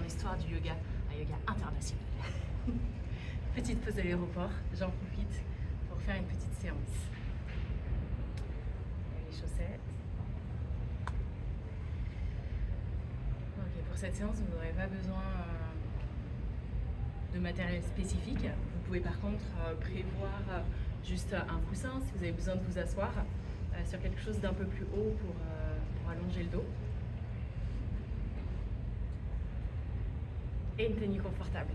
l'histoire du yoga, un yoga international. Petite pause à l'aéroport, j'en profite pour faire une petite séance. Les chaussettes. Ok, pour cette séance, vous n'aurez pas besoin de matériel spécifique. Vous pouvez par contre prévoir juste un coussin si vous avez besoin de vous asseoir sur quelque chose d'un peu plus haut pour allonger le dos. Et une tenue confortable.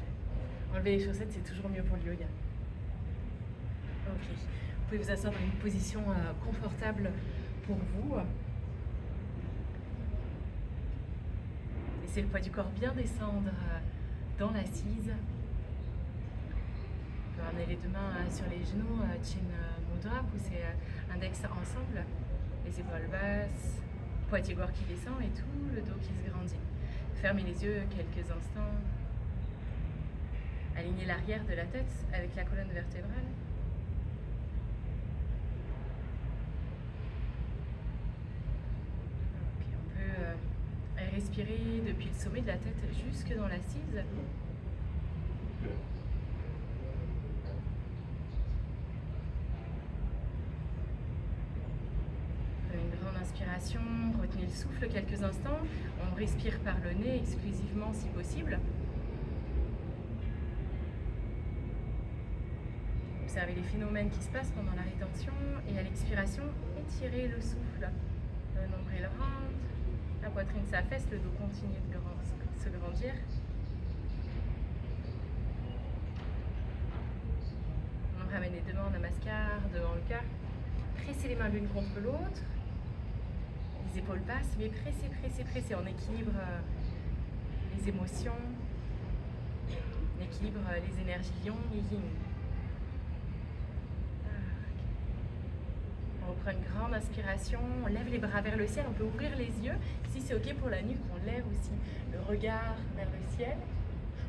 Enlever les chaussettes, c'est toujours mieux pour le yoga. Ok. Vous pouvez vous asseoir dans une position confortable pour vous. Laissez le poids du corps bien descendre dans l'assise. On peut ramener les deux mains sur les genoux, chin mudra, pousser index ensemble, les épaules basses, poitrine qui descend et tout le dos qui se grandit. Fermez les yeux quelques instants. Alignez l'arrière de la tête avec la colonne vertébrale. Okay, on peut respirer depuis le sommet de la tête jusque dans l'assise. Une grande inspiration, retenez le souffle quelques instants. On respire par le nez exclusivement si possible. Observez les phénomènes qui se passent pendant la rétention et à l'expiration, étirez le souffle. Le nombril rentre, la poitrine s'affaisse, le dos continue de se grandir. On ramène les deux mains en namaskar devant le cœur. Pressez les mains l'une contre l'autre. Les épaules basses, mais pressez, pressez, pressez. On équilibre les émotions, on équilibre les énergies yang et yin. On reprend une grande inspiration, on lève les bras vers le ciel, on peut ouvrir les yeux. Si c'est ok pour la nuque, on lève aussi le regard vers le ciel.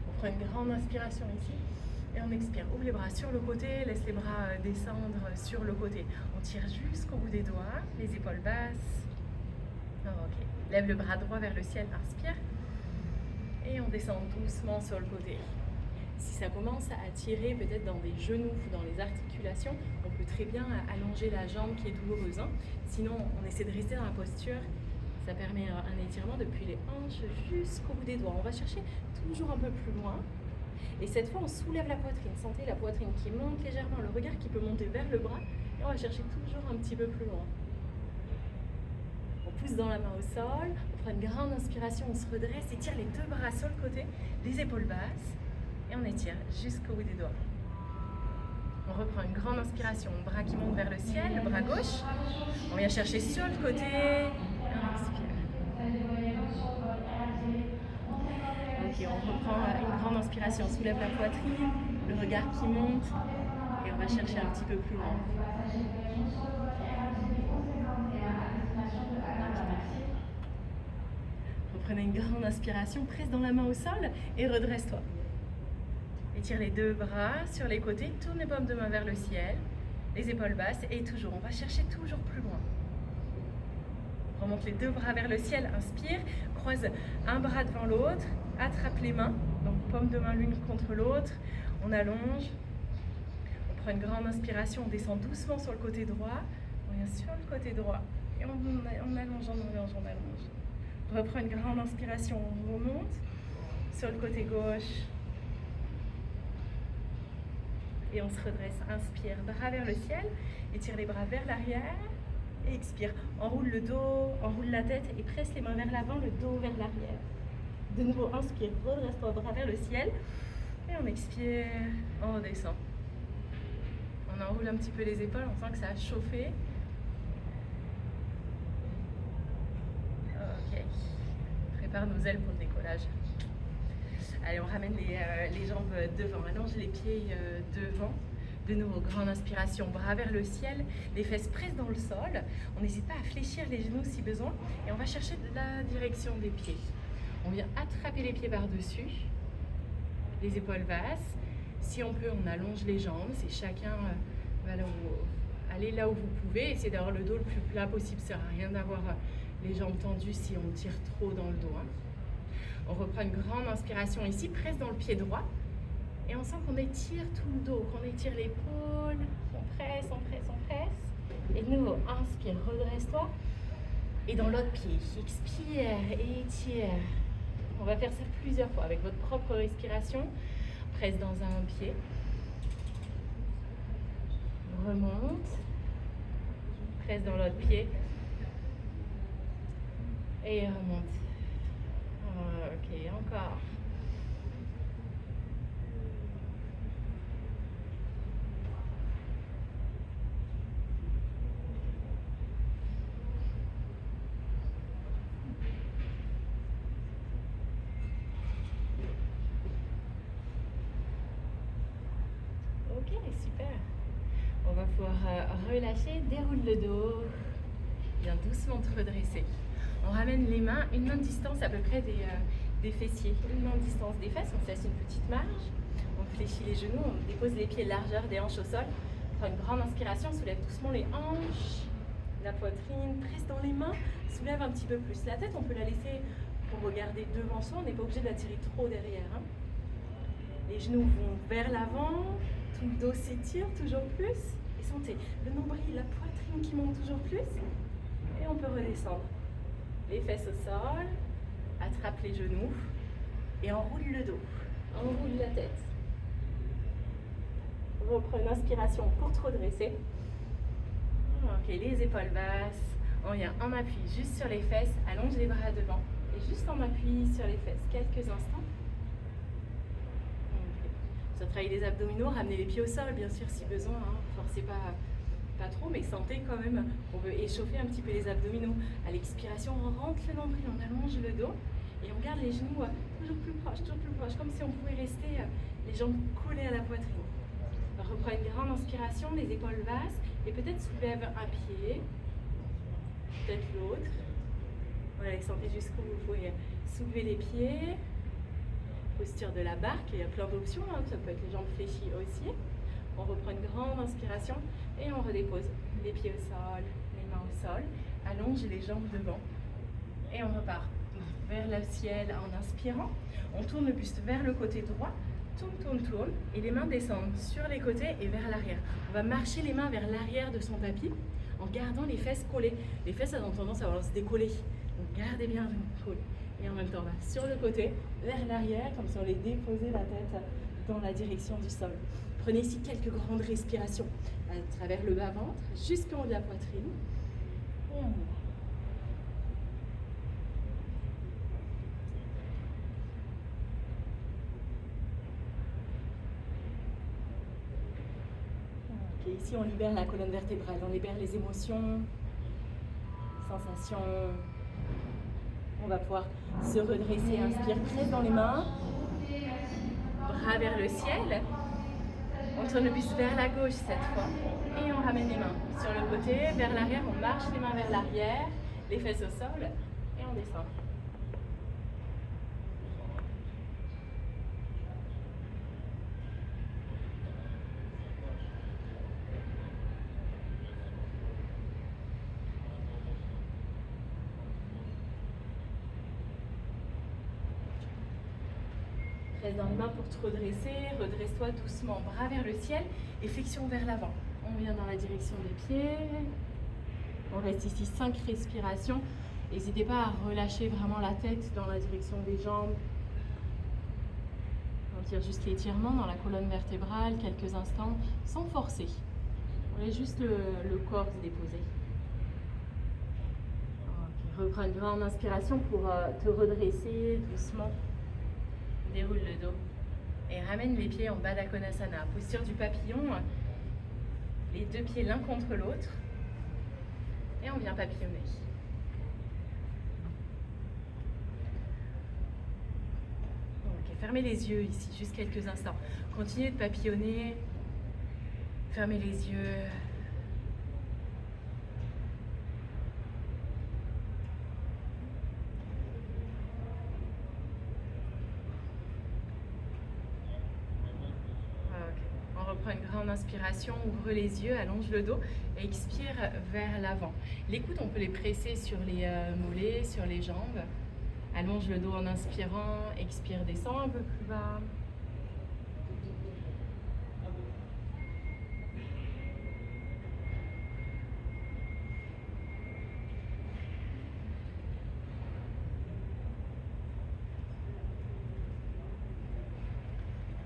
On prend une grande inspiration ici et on expire. Ouvre les bras sur le côté, laisse les bras descendre sur le côté. On tire jusqu'au bout des doigts, les épaules basses. Ok. Lève le bras droit vers le ciel, inspire. Et on descend doucement sur le côté. Si ça commence à tirer peut-être dans des genoux ou dans les articulations, on peut très bien allonger la jambe qui est douloureuse. Sinon, on essaie de rester dans la posture. Ça permet un étirement depuis les hanches jusqu'au bout des doigts. On va chercher toujours un peu plus loin. Et cette fois, on soulève la poitrine. Sentez la poitrine qui monte légèrement, le regard qui peut monter vers le bras. Et on va chercher toujours un petit peu plus loin. On pousse dans la main au sol. On prend une grande inspiration, on se redresse, étire les deux bras sur le côté, les épaules basses. Et on étire jusqu'au bout des doigts. On reprend une grande inspiration, bras qui monte vers le ciel, le bras gauche. On vient chercher sur le côté. Et on expire. Ok, on reprend une grande inspiration, on soulève la poitrine, le regard qui monte. Et on va chercher un petit peu plus loin. Reprenez une grande inspiration, presse dans la main au sol et redresse-toi. Étire les deux bras sur les côtés, tourne les paumes de main vers le ciel, les épaules basses et toujours, on va chercher toujours plus loin. On remonte les deux bras vers le ciel, inspire, croise un bras devant l'autre, attrape les mains, donc paumes de main l'une contre l'autre, on allonge, on prend une grande inspiration, on descend doucement sur le côté droit, on vient sur le côté droit et on allonge, on allonge, on allonge. On reprend une grande inspiration, on remonte sur le côté gauche. Et on se redresse, inspire, bras vers le ciel, étire les bras vers l'arrière et expire. Enroule le dos, enroule la tête et presse les mains vers l'avant, le dos vers l'arrière. De nouveau, inspire, redresse-toi, bras vers le ciel et on expire, on redescend. On enroule un petit peu les épaules, on sent que ça a chauffé. Ok, prépare nos ailes pour le décollage. Allez, on ramène les jambes devant, allonge les pieds devant. De nouveau, grande inspiration, bras vers le ciel, les fesses prises dans le sol. On n'hésite pas à fléchir les genoux si besoin. Et on va chercher la direction des pieds. On vient attraper les pieds par-dessus, les épaules basses. Si on peut, on allonge les jambes. C'est chacun allez là où vous pouvez. Essayez d'avoir le dos le plus plat possible. Ça ne sert à rien d'avoir les jambes tendues si on tire trop dans le dos. On reprend une grande inspiration ici, presse dans le pied droit. Et on sent qu'on étire tout le dos, qu'on étire l'épaule. On presse, on presse, on presse. Et de nouveau, inspire, redresse-toi. Et dans l'autre pied, expire et étire. On va faire ça plusieurs fois avec votre propre respiration. Presse dans un pied. Remonte. Presse dans l'autre pied. Et remonte. Ok, encore. Ok, super. On va pouvoir relâcher, déroule le dos. Bien doucement te redresser. On ramène les mains, une main de distance à peu près des fessiers, une main de distance des fesses, on se laisse une petite marge, on fléchit les genoux, on dépose les pieds largeur des hanches au sol, on prend une grande inspiration, soulève doucement les hanches, la poitrine, presse dans les mains, soulève un petit peu plus. La tête, on peut la laisser pour regarder devant soi, on n'est pas obligé de la tirer trop derrière. Hein. Les genoux vont vers l'avant, tout le dos s'étire toujours plus, et sentez le nombril, la poitrine qui monte toujours plus, et on peut redescendre. Les fesses au sol, attrape les genoux et enroule le dos, enroule la tête. Reprends une inspiration pour te redresser. Ok, les épaules basses. On vient en appui juste sur les fesses, allonge les bras devant et juste en appui sur les fesses. Quelques instants. Okay. Sur le travail des abdominaux, ramenez les pieds au sol bien sûr si besoin, hein. Forcez pas trop, mais sentez quand même, on veut échauffer un petit peu les abdominaux. À l'expiration, on rentre le nombril, on allonge le dos et on garde les genoux toujours plus proches, comme si on pouvait rester les jambes collées à la poitrine. On reprend une grande inspiration, les épaules basses et peut-être soulève un pied, peut-être l'autre. Voilà, sentez jusqu'où vous pouvez soulever les pieds. Posture de la barque, il y a plein d'options, hein. Ça peut être les jambes fléchies aussi. On reprend une grande inspiration et on redépose les pieds au sol, les mains au sol. Allonge les jambes devant et on repart vers le ciel en inspirant. On tourne le buste vers le côté droit, tourne et les mains descendent sur les côtés et vers l'arrière. On va marcher les mains vers l'arrière de son tapis en gardant les fesses collées. Les fesses ont tendance à vouloir se décoller, donc gardez bien le col. Et en même temps, on va sur le côté, vers l'arrière, comme si on allait déposer la tête dans la direction du sol. Prenez ici quelques grandes respirations à travers le bas-ventre, jusqu'en haut de la poitrine. Et on y va. Okay, ici, on libère la colonne vertébrale, on libère les émotions, les sensations. On va pouvoir se redresser, inspire, presse dans les mains, bras vers le ciel. On tourne le buste vers la gauche cette fois et on ramène les mains sur le côté, vers l'arrière, on marche les mains vers l'arrière, les fesses au sol et on descend. Reste dans les mains pour te redresser, redresse-toi doucement, bras vers le ciel et flexion vers l'avant. On vient dans la direction des pieds, on reste ici 5 respirations. N'hésitez pas à relâcher vraiment la tête dans la direction des jambes. On tire juste l'étirement dans la colonne vertébrale, quelques instants, sans forcer. On laisse juste le corps se déposer. Okay. Reprends une grande inspiration pour te redresser doucement. Déroule le dos et ramène les pieds en Baddha Konasana, posture du papillon, les deux pieds l'un contre l'autre et on vient papillonner. Ok, fermez les yeux ici, juste quelques instants. Continuez de papillonner, fermez les yeux. Prends une grande inspiration, ouvre les yeux, allonge le dos et expire vers l'avant. Les coudes, on peut les presser sur les mollets, sur les jambes. Allonge le dos en inspirant, expire, descend un peu plus bas.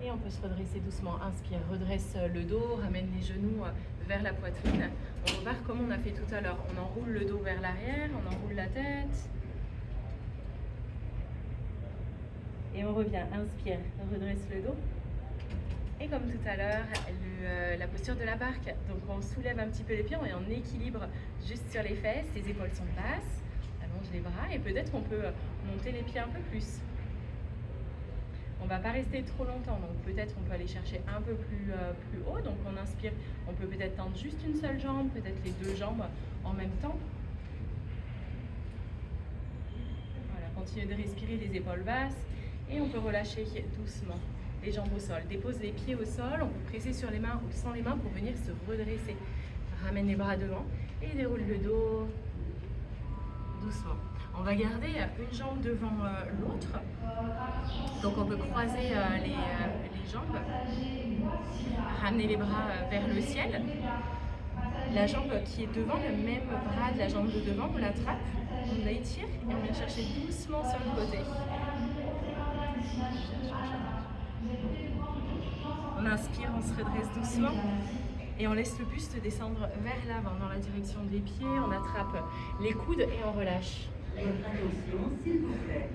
Et on peut se redresser doucement. Inspire, redresse le dos, ramène les genoux vers la poitrine. On repart comme on a fait tout à l'heure. On enroule le dos vers l'arrière, on enroule la tête. Et on revient. Inspire, redresse le dos. Et comme tout à l'heure, la posture de la barque. Donc on soulève un petit peu les pieds, on est en équilibre juste sur les fesses, les épaules sont basses. Allonge les bras et peut-être qu'on peut monter les pieds un peu plus. On ne va pas rester trop longtemps, donc peut-être on peut aller chercher un peu plus haut. Donc on inspire, on peut peut-être tendre juste une seule jambe, peut-être les deux jambes en même temps. Voilà, continuez de respirer les épaules basses et on peut relâcher doucement les jambes au sol. Dépose les pieds au sol, on peut presser sur les mains ou sans les mains pour venir se redresser. Ramène les bras devant et déroule le dos doucement. On va garder une jambe devant l'autre. Donc on peut croiser les jambes, ramener les bras vers le ciel. La jambe qui est devant, le même bras de la jambe de devant, on l'attrape, on l'étire et on vient chercher doucement sur le côté. On inspire, on se redresse doucement et on laisse le buste descendre vers l'avant dans la direction des pieds. On attrape les coudes et on relâche. Votre attention, s'il vous plaît.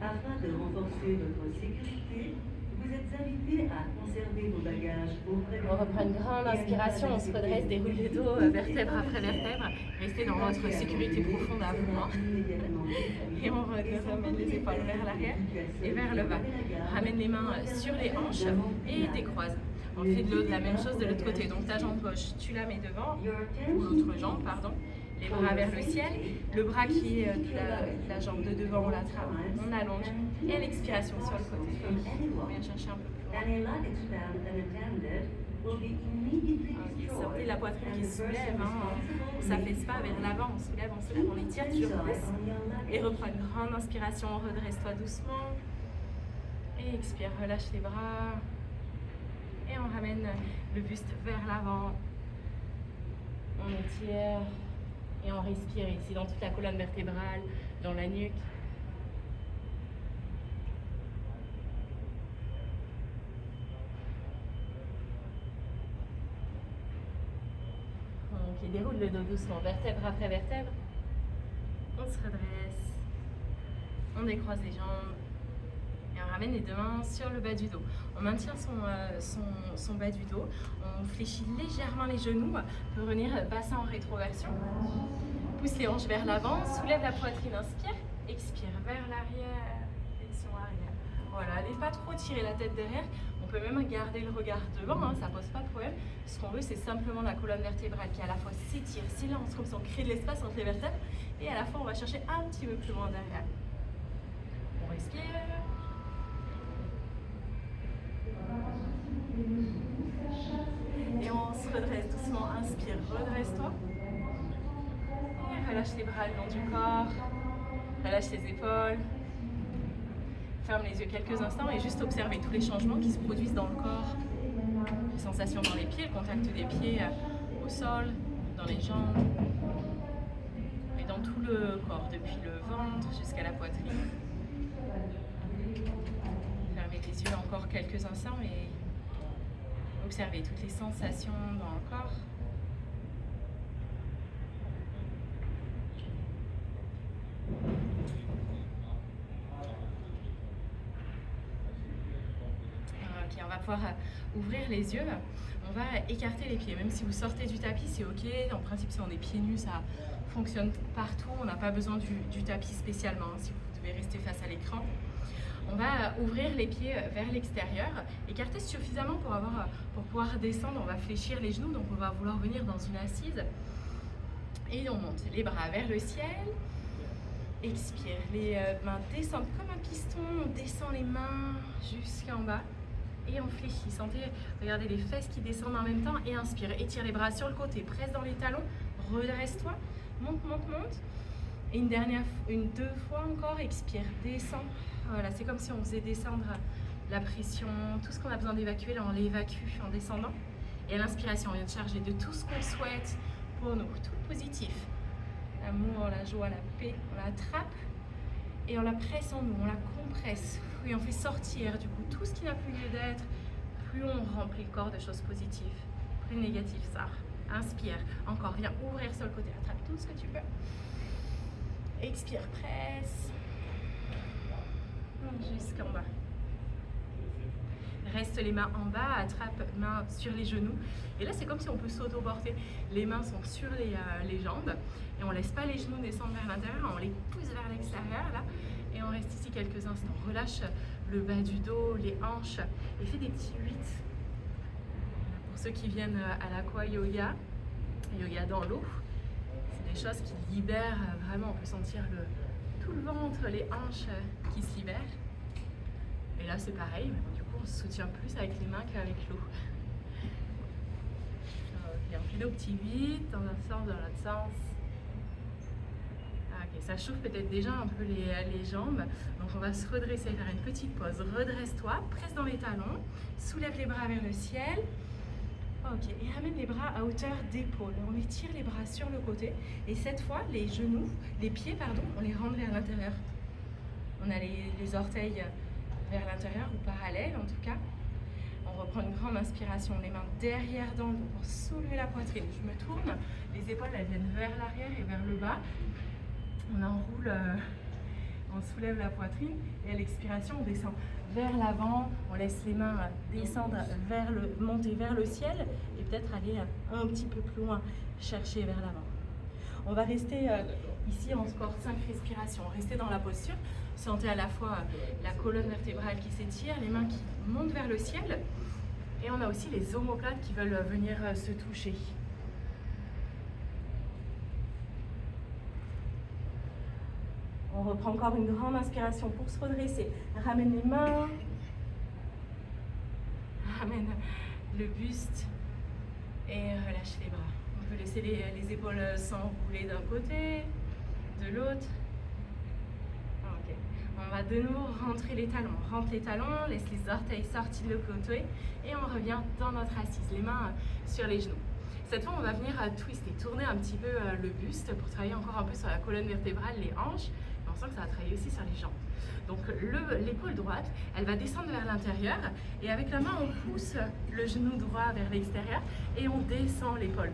Afin de renforcer votre sécurité, vous êtes invité à conserver vos bagages auprès de... On reprend une grande inspiration, on se redresse, déroule le dos, vertèbre après vertèbre. Restez dans votre sécurité profonde à vous. Et on ramène les épaules vers l'arrière et vers le bas. Ramène les mains sur les hanches et décroise. On fait de la même chose de l'autre côté. Donc ta jambe gauche, tu la mets devant, ou l'autre jambe, pardon. Les bras vers le ciel, le bras qui est la jambe de devant, on l'attrape, on allonge, et à l'expiration sur le côté. On vient chercher un peu plus loin. Ok, sortez la poitrine qui se soulève, hein. On s'affaisse pas vers l'avant, on soulève, on étire, tu repousses. Et reprends une grande inspiration, redresse-toi doucement. Et expire, relâche les bras. Et on ramène le buste vers l'avant. On étire. Et on respire ici dans toute la colonne vertébrale, dans la nuque. Ok, déroule le dos doucement, vertèbre après vertèbre. On se redresse. On décroise les jambes. Et on ramène les deux mains sur le bas du dos. On maintient son bas du dos. On fléchit légèrement les genoux. On peut revenir bassin en rétroversion. Pousse les hanches vers l'avant. Soulève la poitrine. Inspire. Expire vers l'arrière. Flexion arrière. Voilà, allez pas trop tirer la tête derrière. On peut même garder le regard devant. Hein, ça pose pas de problème. Ce qu'on veut, c'est simplement la colonne vertébrale qui à la fois s'étire, s'élance, comme si on crée de l'espace entre les vertèbres. Et à la fois, on va chercher un petit peu plus loin derrière. On respire. Et on se redresse doucement, inspire, redresse-toi. Et relâche les bras le long du corps, relâche les épaules. Ferme les yeux quelques instants et juste observer tous les changements qui se produisent dans le corps. Les sensations dans les pieds, le contact des pieds au sol, dans les jambes et dans tout le corps, depuis le ventre jusqu'à la poitrine. Fermez les yeux encore quelques instants et observez toutes les sensations dans le corps. Ok, on va pouvoir ouvrir les yeux. On va écarter les pieds. Même si vous sortez du tapis, c'est ok. En principe, si on est pieds nus, ça fonctionne partout. On n'a pas besoin du tapis spécialement, hein, si vous devez rester face à l'écran. On va ouvrir les pieds vers l'extérieur, écarter suffisamment pour pouvoir descendre. On va fléchir les genoux, donc on va vouloir venir dans une assise. Et on monte les bras vers le ciel. Expire, les mains descendent comme un piston. On descend les mains jusqu'en bas. Et on fléchit. Sentez, regardez les fesses qui descendent en même temps. Et inspire, étire les bras sur le côté, presse dans les talons. Redresse-toi, monte, monte, monte. Et deux fois encore, expire, descend. Voilà, c'est comme si on faisait descendre la pression, tout ce qu'on a besoin d'évacuer, là on l'évacue en descendant. Et à l'inspiration, on vient de charger de tout ce qu'on souhaite pour nous, tout le positif. L'amour, la joie, la paix, on l'attrape et on la presse en nous, on la compresse. Et on fait sortir du coup tout ce qui n'a plus lieu d'être. Plus on remplit le corps de choses positives, plus négatif ça. Inspire, encore, viens ouvrir sur le côté, attrape tout ce que tu peux. Expire, presse. Jusqu'en bas. Reste les mains en bas, attrape mains sur les genoux. Et là, c'est comme si on peut s'auto-porter. Les mains sont sur les jambes et on ne laisse pas les genoux descendre vers l'intérieur, on les pousse vers l'extérieur là. Et on reste ici quelques instants. Relâche le bas du dos, les hanches et fais des petits 8. Pour ceux qui viennent à l'aqua yoga, yoga dans l'eau, c'est des choses qui libèrent vraiment. On peut sentir tout le ventre, les hanches qui se libèrent. Et là, c'est pareil, mais du coup, on se soutient plus avec les mains qu'avec l'eau. Ok, on fait nos petits 8 dans un sens, dans l'autre sens. Ok, ça chauffe peut-être déjà un peu les jambes. Donc, on va se redresser, faire une petite pause. Redresse-toi, presse dans les talons, soulève les bras vers le ciel. Ok, et ramène les bras à hauteur d'épaule. On étire les bras sur le côté. Et cette fois, les pieds, on les rentre vers l'intérieur. On a les orteils vers l'intérieur ou parallèles en tout cas. On reprend une grande inspiration, les mains derrière dans le dos pour soulever la poitrine. Je me tourne, les épaules elles viennent vers l'arrière et vers le bas. On enroule, on soulève la poitrine et à l'expiration on descend vers l'avant. On laisse les mains descendre monter vers le ciel et peut-être aller un petit peu plus loin, chercher vers l'avant. On va rester ici encore 5 respirations, rester dans la posture. Sentez à la fois la colonne vertébrale qui s'étire, les mains qui montent vers le ciel. Et on a aussi les omoplates qui veulent venir se toucher. On reprend encore une grande inspiration pour se redresser. Ramène les mains. Ramène le buste. Et relâche les bras. On peut laisser les épaules s'enrouler d'un côté, de l'autre. Ok. On va de nouveau rentrer les talons. On rentre les talons, laisse les orteils sortis de l'autre côté et on revient dans notre assise, les mains sur les genoux. Cette fois, on va venir twister, tourner un petit peu le buste pour travailler encore un peu sur la colonne vertébrale, les hanches. Et on sent que ça va travailler aussi sur les jambes. Donc l'épaule droite, elle va descendre vers l'intérieur et avec la main, on pousse le genou droit vers l'extérieur et on descend l'épaule.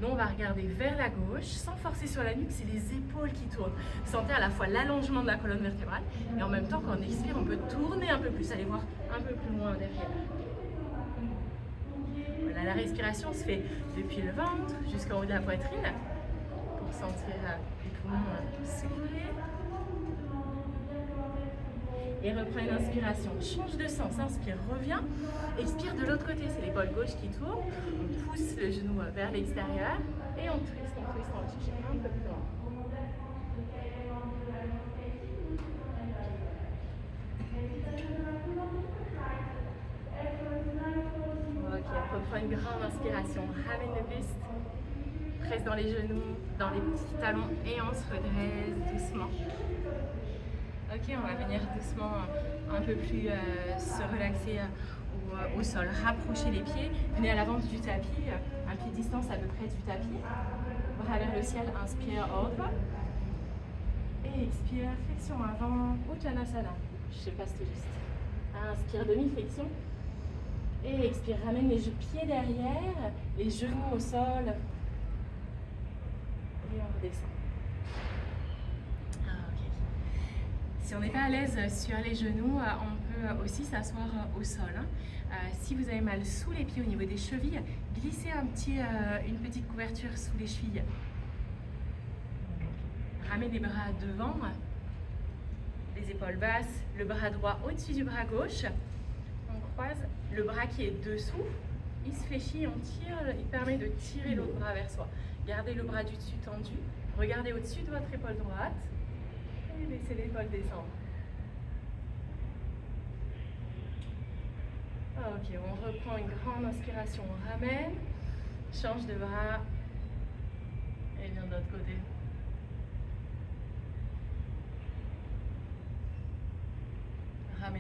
Nous, on va regarder vers la gauche, sans forcer sur la nuque, c'est les épaules qui tournent. Sentez à la fois l'allongement de la colonne vertébrale et en même temps, quand on expire, on peut tourner un peu plus, aller voir un peu plus loin derrière. Voilà, la respiration se fait depuis le ventre jusqu'en haut de la poitrine pour sentir les poumons s'ouvrir. Et reprends une inspiration, change de sens, inspire, reviens, expire de l'autre côté, c'est l'épaule gauche qui tourne, on pousse le genou vers l'extérieur et on twist, on va chercher un peu plus loin. Ok, reprends une grande inspiration, ramène le buste, presse dans les genoux, dans les petits talons et on se redresse doucement. Ok, on va venir doucement un peu plus se relaxer au sol, rapprocher les pieds, venez à l'avant du tapis, un pied de distance à peu près du tapis, bras vers le ciel, inspire, ordre, et expire, flexion avant, Uttanasana, je sais pas si c'est juste, inspire, demi-flexion, et expire, ramène les pieds derrière, les genoux au sol, et on redescend. Si on n'est pas à l'aise sur les genoux, on peut aussi s'asseoir au sol. Si vous avez mal sous les pieds au niveau des chevilles, glissez une petite couverture sous les chevilles. Ramez les bras devant, les épaules basses, le bras droit au-dessus du bras gauche. On croise le bras qui est dessous, il se fléchit, on tire, il permet de tirer l'autre bras vers soi. Gardez le bras du dessus tendu, regardez au-dessus de votre épaule droite. Et laissez l'épaule descendre. Ok, on reprend une grande inspiration, on ramène, change de bras et vient de l'autre côté.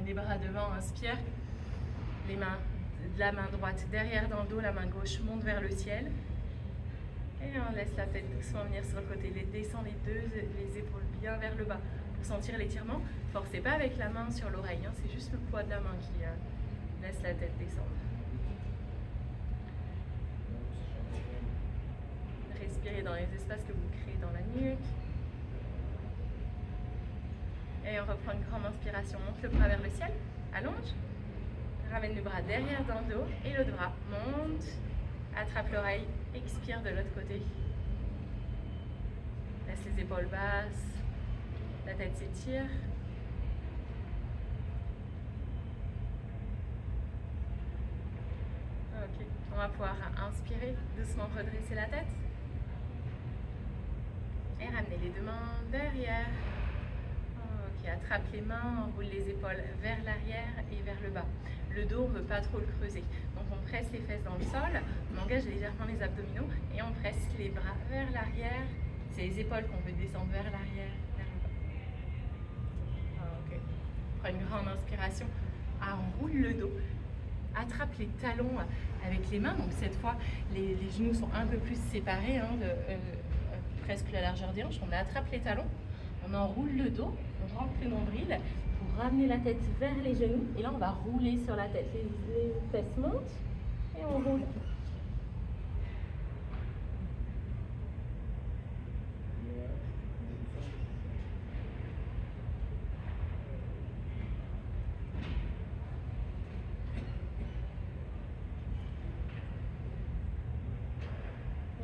les bras devant, inspire. Les mains, la main droite derrière dans le dos, la main gauche monte vers le ciel. Et on laisse la tête doucement venir sur le côté. Descend les épaules bien vers le bas pour sentir l'étirement. Forcez pas avec la main sur l'oreille, hein, c'est juste le poids de la main qui laisse la tête descendre. Respirez dans les espaces que vous créez dans la nuque. Et on reprend une grande inspiration. Monte le bras vers le ciel. Allonge. Ramène le bras derrière dans le dos. Et l'autre bras monte. Attrape l'oreille. Expire de l'autre côté. Laisse les épaules basses. La tête s'étire. Ok. On va pouvoir inspirer. Doucement redresser la tête. Et ramener les deux mains derrière. Ok, attrape les mains, enroule les épaules vers l'arrière et vers le bas. Le dos, on ne veut pas trop le creuser. Donc on presse les fesses dans le sol, on engage légèrement les abdominaux et on presse les bras vers l'arrière. C'est les épaules qu'on veut descendre vers l'arrière, vers le bas. Ok. Prends une grande inspiration. Enroule le dos. Attrape les talons avec les mains. Donc cette fois, les genoux sont un peu plus séparés, hein, presque la largeur des hanches. On attrape les talons, on enroule le dos, on rentre le nombril pour ramener la tête vers les genoux. Et là, on va rouler sur la tête. Les fesses montent et on roule.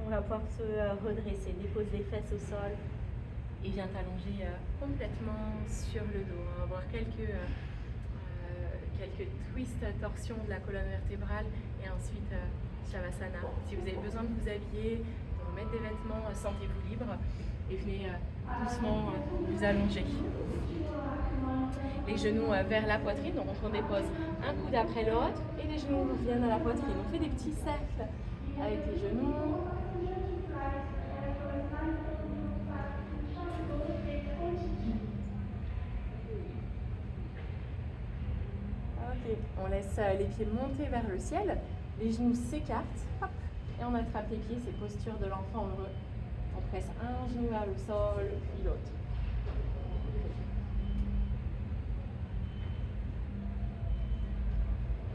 On va pouvoir se redresser, dépose les fesses au sol et viens t'allonger complètement sur le dos. On va avoir quelques twists, torsions de la colonne vertébrale et ensuite Shavasana. Si vous avez besoin de vous habiller, de remettre des vêtements, sentez-vous libre et venez doucement vous allonger. Les genoux vers la poitrine, donc on dépose un coude après l'autre et les genoux viennent à la poitrine. On fait des petits cercles avec les genoux. Ok, on laisse les pieds monter vers le ciel, les genoux s'écartent, hop, et on attrape les pieds, c'est posture de l'enfant heureux. On presse un genou vers le sol, puis l'autre.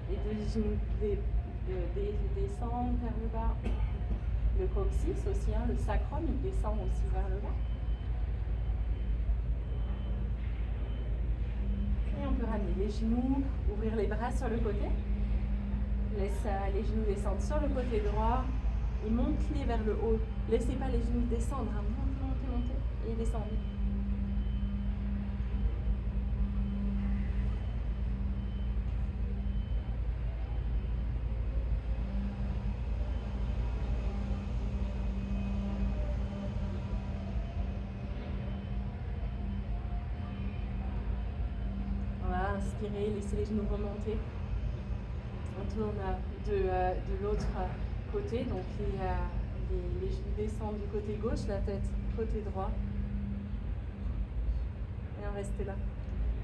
Les deux genoux descendent vers le bas. Le coccyx aussi, hein, le sacrum, il descend aussi vers le bas. Et on peut ramener les genoux, ouvrir les bras sur le côté. Laisse les genoux descendre sur le côté droit et monte-les vers le haut. Laissez pas les genoux descendre, hein. Montez et descendez. Inspirez, laissez les genoux remonter. On tourne de l'autre côté, donc les genoux descendent du côté gauche, la tête côté droit. Et on reste là.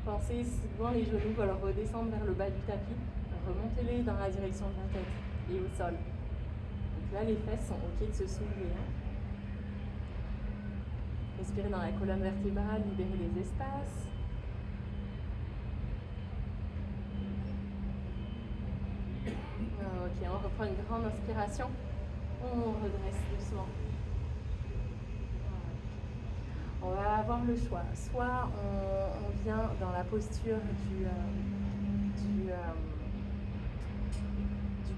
Pensez souvent les genoux veulent redescendre vers le bas du tapis. Remontez-les dans la direction de la tête et au sol. Donc là, les fesses sont ok de se soulever. Hein. Respirez dans la colonne vertébrale, libérez les espaces. Ok, on reprend une grande inspiration. On redresse doucement. On va avoir le choix. Soit on vient dans la posture du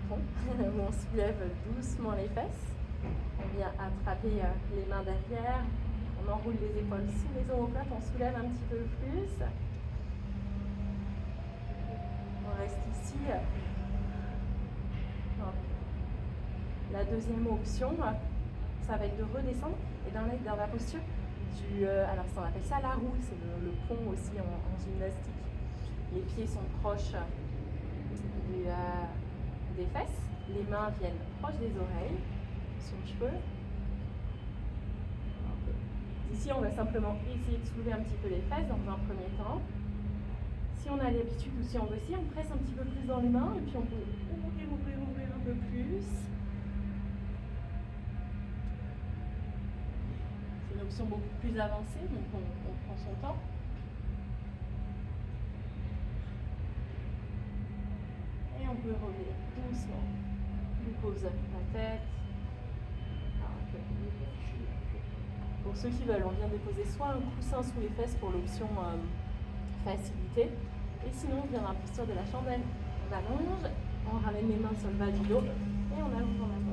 pont, où on soulève doucement les fesses. On vient attraper les mains derrière. On enroule les épaules sous les omoplates. On soulève un petit peu plus. On reste ici. La deuxième option, ça va être de redescendre et dans la posture alors ça, on appelle ça la roue, c'est le pont aussi en gymnastique. Les pieds sont proches des fesses, les mains viennent proches des oreilles, sur le cheveu. Ici, on va simplement essayer de soulever un petit peu les fesses dans un premier temps. Si on a l'habitude ou si on veut aussi, on presse un petit peu plus dans les mains et puis on peut ouvrir un peu plus. C'est une option beaucoup plus avancée, donc on prend son temps. Et on peut revenir doucement. On pose la tête. Pour ceux qui veulent, on vient déposer soit un coussin sous les fesses pour l'option facilité, et sinon on vient dans la posture de la chandelle. On allonge, on ramène les mains sur le bas du dos et on allonge dans la jambe.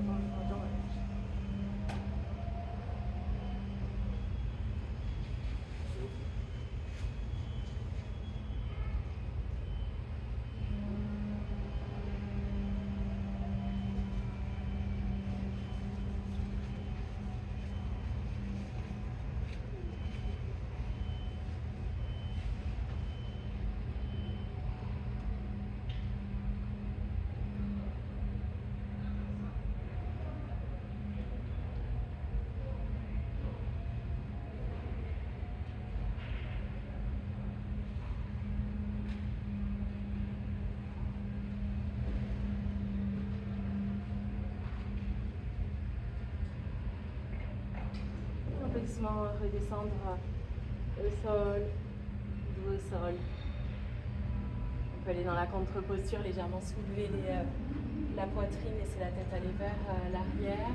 On peut doucement redescendre au sol, dos au sol. On peut aller dans la contre-posture, légèrement soulever la poitrine, laisser la tête aller vers l'arrière.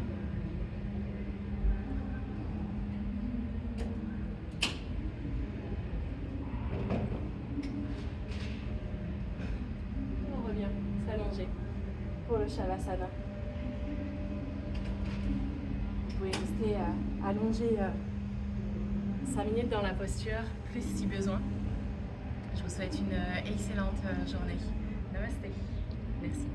Et on revient s'allonger pour le Shavasana. Vous pouvez rester allongé 5 minutes dans la posture, plus si besoin. Je vous souhaite une excellente journée. Namasté. Merci.